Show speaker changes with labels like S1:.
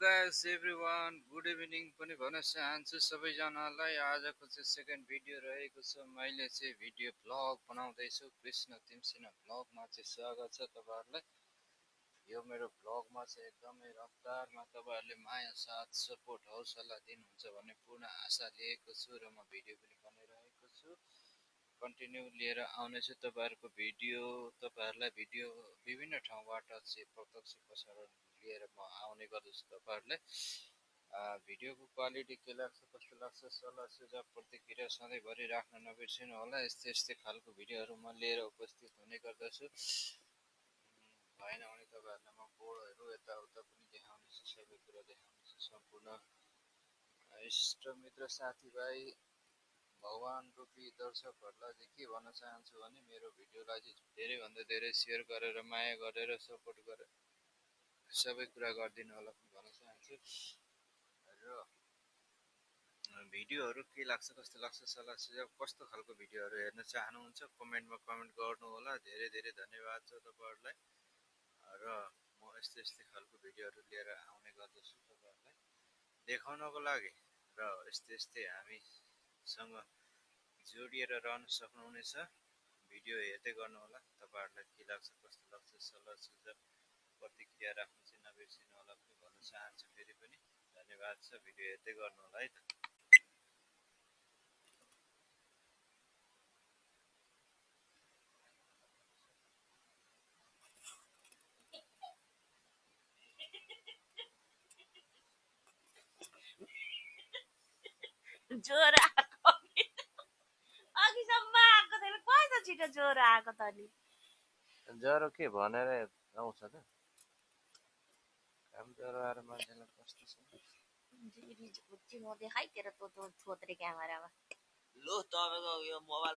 S1: guys everyone, good evening पनि भन्न चाहन्छु सबैजनालाई। आजको चाहिँ सेकेन्ड भिडियो रहेको छ। मैले चाहिँ भिडियो ब्लग बनाउँदैछु। कृष्ण तिमसिना ब्लगमा चाहिँ स्वागत छ तपाईहरुलाई। यो मेरो ब्लगमा चाहिँ एकदमै रफ्तारमा तपाईहरुले माया साथ सपोर्ट हौसला दिनुहुन्छ भन्ने पूर्ण आशा लिएको छु र म भिडियो पनि बनाइरहेको छु। कन्टिन्यू लिएर आउनेछु तपाईहरुको भिडियो। तपाईहरुलाई भिडियो विभिन्न ठाउँबाट चाहिँ प्रत्यक्ष प्रसारण लिएर म आउने गर्दछु। तपाईहरुलाई भिडियोको क्वालिटी के लाग्छ, कस्तो लाग्छ, सल्लाह सुझाव प्रतिक्रिया सधैँभरि राख्न नबिर्सिनु होला। यस्तै खालको भिडियोहरु म लिएर उपस्थित हुने गर्दछु। भएन भने तपाईहरुलाई म बोर्डहरु यताउता पनि देखाउनेछु, सबै कुरा देखाउनेछु। सम्पूर्ण इष्ट मित्र साथीभाइ भगवान रूपी दर्शकहरुलाई चाहिँ के भन्न चाहन्छु भने मेरो भिडियोलाई चाहिँ धेरै भन्दा धेरै शेयर गरेर माया गरेर सपोर्ट गरेर सबै कुरा गर्दिनु होला भन्न चाहन्छु। र भिडियोहरु के लाग्छ, कस्तो लाग्छ, सल्लाह सुझाव कस्तो खालको भिडियोहरु हेर्न चाहनुहुन्छ कमेन्टमा कमेन्ट गर्नु होला। धेरै धेरै धन्यवाद छ तपाईहरुलाई। र म यस्तै खालको भिडियोहरु लिएर आउने गर्दछु तपाईहरुलाई देखाउनको लागि। र यस्तै हामीसँग जोडिएर रहन सक्नुहुनेछ। भिडियो हेर्दै गर्नु होला। तपाईहरुलाई के लाग्छ, कस्तो लाग्छ, सल्लाह सुझाव प्रतिक्रिया राख्न चाहिँ नबिर्सिनु होला भन्न चाहन्छु। फेरि पनि धन्यवाद छ। भिडियो हेर्दै गर्नु होला है त।
S2: ज्वरो आएको अघिसम्म आएको थिएन, कस्तो छिटो ज्वरो आएको त नि।
S1: ज्वरो के भनेर आउँछ त? काम ज्वरो आएर मान्छेलाई कस्तो छ?
S2: रिज खुच्ची म देखाइ तेरो तो थोत्रे क्यामेरामा।
S3: लो तपाईको यो मोबाइल